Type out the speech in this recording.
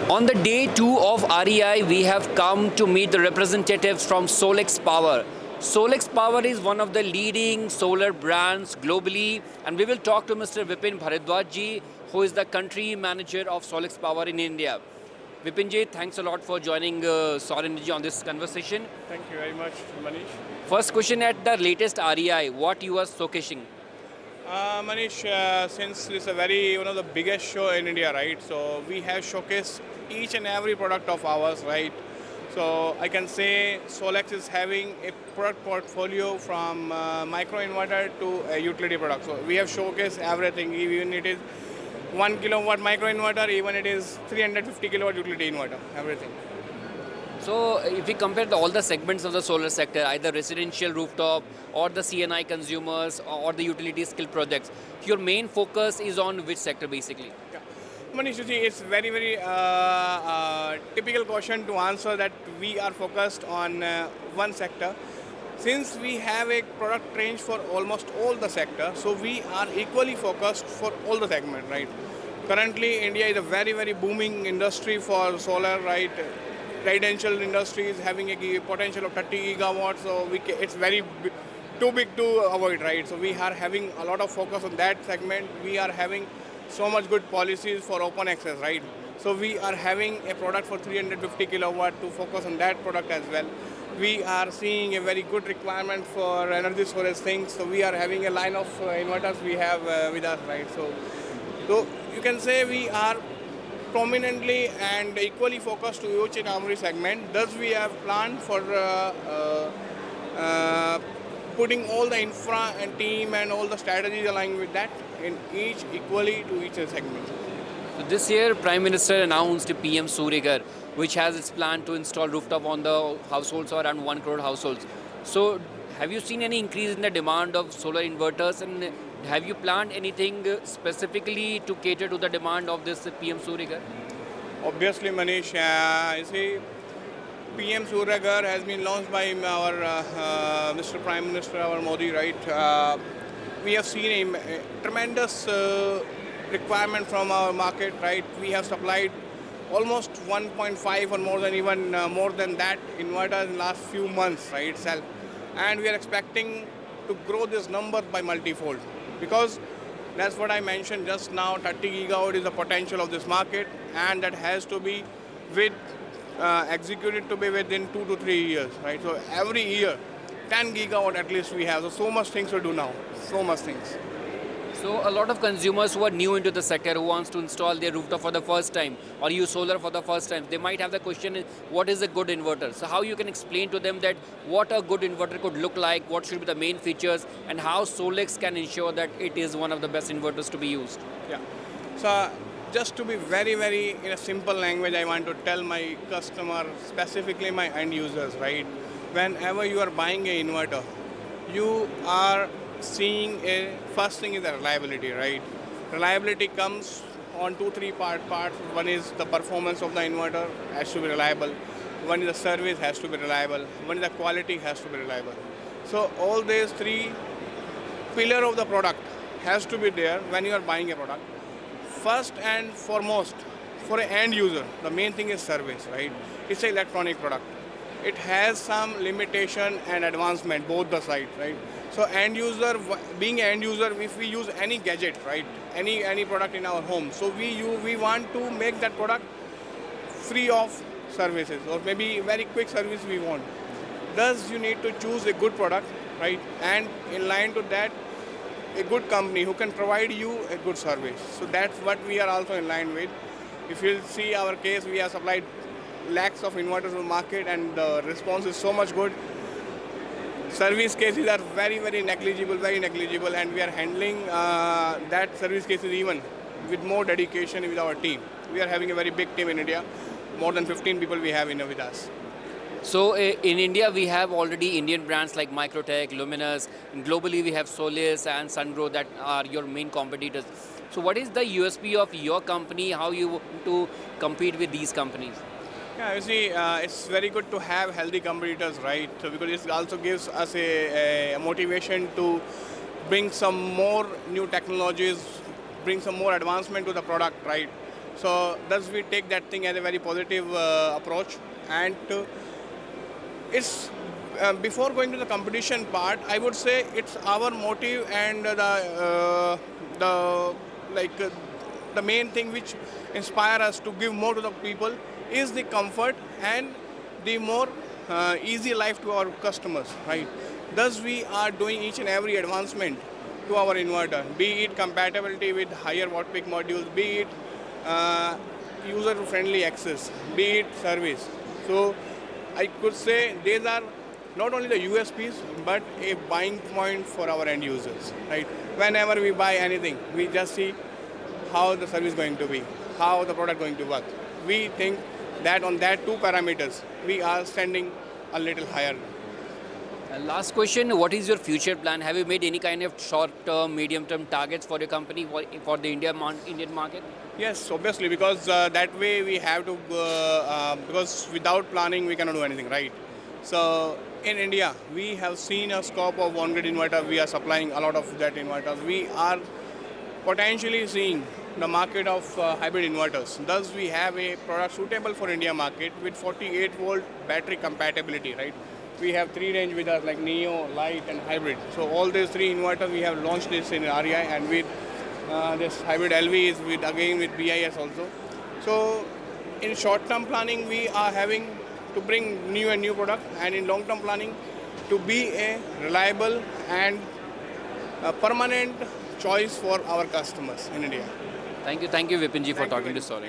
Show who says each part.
Speaker 1: On the day 2 of REI, we have come to meet the representatives from Solex Power. Solex Power is one of the leading solar brands globally, and we will talk to Mr. Vipin Bharadwaj ji, who is the country manager of Solex Power in India. Vipin ji, thanks a lot for joining Solar Energy on this conversation.
Speaker 2: Thank you very much, Manish.
Speaker 1: First question at the latest REI, what you are showcasing?
Speaker 2: Manish, since it's a one of the biggest show in India, right? So we have showcased each and every product of ours, right? So I can say Solex is having a product portfolio from micro inverter to a utility product. So we have showcased everything, even it is 1 kilowatt micro inverter, even it is 350 kilowatt utility inverter, everything.
Speaker 1: So if we compare all the segments of the solar sector, either residential rooftop or the CNI consumers or the utility scale projects, your main focus is on which sector basically?
Speaker 2: Yeah. Manish, you see, it's very typical question to answer that we are focused on one sector. Since we have a product range for almost all the sector, so we are equally focused for all the segment, right? Currently, India is a very booming industry for solar, right? Residential industry is having a potential of 30 gigawatts, so it's too big to avoid, right? So we are having a lot of focus on that segment. We are having so much good policies for open access, right? So we are having a product for 350 kilowatt to focus on that product as well. We are seeing a very good requirement for energy storage things. So we are having a line of inverters we have with us, right? So you can say we are prominently and equally focused to each and every segment. Thus, we have planned for putting all the infra and team and all the strategies aligned with that in each equally to each segment.
Speaker 1: So this year, Prime Minister announced PM Surya, which has its plan to install rooftop on the households or around 1 crore households. So have you seen any increase in the demand of solar inverters, and have you planned anything specifically to cater to the demand of this PM Surya?
Speaker 2: Obviously, Manish, you see, PM Surya has been launched by our Mr. Prime Minister, our Modi, right? We have seen a tremendous requirement from our market, right? We have supplied almost 1.5 or more than even more than that inverters in the last few months, right, itself. And we are expecting to grow this number by multifold, because that's what I mentioned just now. 30 gigawatt is the potential of this market, and that has to be executed to be within 2 to 3 years, right? So every year 10 gigawatt at least we have. So much things to do now, so much things.
Speaker 1: So a lot of consumers who are new into the sector, who wants to install their rooftop for the first time or use solar for the first time, they might have the question, what is a good inverter? So how you can explain to them that what a good inverter could look like, what should be the main features, and how Solex can ensure that it is one of the best inverters to be used?
Speaker 2: Yeah. So just to be very in a simple language, I want to tell my customer, specifically my end users, right? Whenever you are buying an inverter, you are seeing first thing is the reliability, right? Reliability comes on 2-3 parts. One is the performance of the inverter has to be reliable. One is the service has to be reliable. One is the quality has to be reliable. So all these three pillar of the product has to be there when you are buying a product. First and foremost, for an end user, the main thing is service, right? It's an electronic product. It has some limitation and advancement, both the sides, right? So end user, being an end user, if we use any gadget, right, any product in our home, so we want to make that product free of services, or maybe very quick service we want. Thus, you need to choose a good product, right, and in line to that, a good company who can provide you a good service. So that's what we are also in line with. If you see our case, we have supplied lakhs of inverters to the market, and the response is so much good. Service cases are very negligible, and we are handling that service cases even with more dedication with our team. We are having a very big team in India, more than 15 people we have with us.
Speaker 1: So in India, we have already Indian brands like Microtech, Luminous, and globally we have Solis and Sungrow that are your main competitors. So what is the USP of your company, how you want to compete with these companies?
Speaker 2: Yeah, you see, it's very good to have healthy competitors, right? So because it also gives us a motivation to bring some more new technologies, bring some more advancement to the product, right? So thus we take that thing as a very positive approach. And it's before going to the competition part, I would say it's our motive and the like the main thing which inspire us to give more to the people is the comfort and the more easy life to our customers, right? Thus we are doing each and every advancement to our inverter, be it compatibility with higher watt peak modules, be it user friendly access, be it service. So I could say these are not only the USPs but a buying point for our end users, right? Whenever we buy anything, we just see how the service going to be, how the product going to work. We think that on that two parameters, we are standing a little higher.
Speaker 1: Last question, what is your future plan? Have you made any kind of short-term, medium-term targets for your company for the Indian market?
Speaker 2: Yes, obviously, because that way we have to, because without planning we cannot do anything, right? So in India, we have seen a scope of on-grid inverter. We are supplying a lot of that inverters. We are potentially seeing the market of hybrid inverters. Thus, we have a product suitable for India market with 48 volt battery compatibility, right? We have three range with us like Neo, Light and Hybrid. So all these three inverters we have launched this in REI, and with this Hybrid LV is with again with BIS also. So in short-term planning we are having to bring new and new product, and in long-term planning to be a reliable and a permanent choice for our customers in India.
Speaker 1: Thank you Vipinji for
Speaker 2: Thank you
Speaker 1: talking to
Speaker 2: very
Speaker 1: Solar.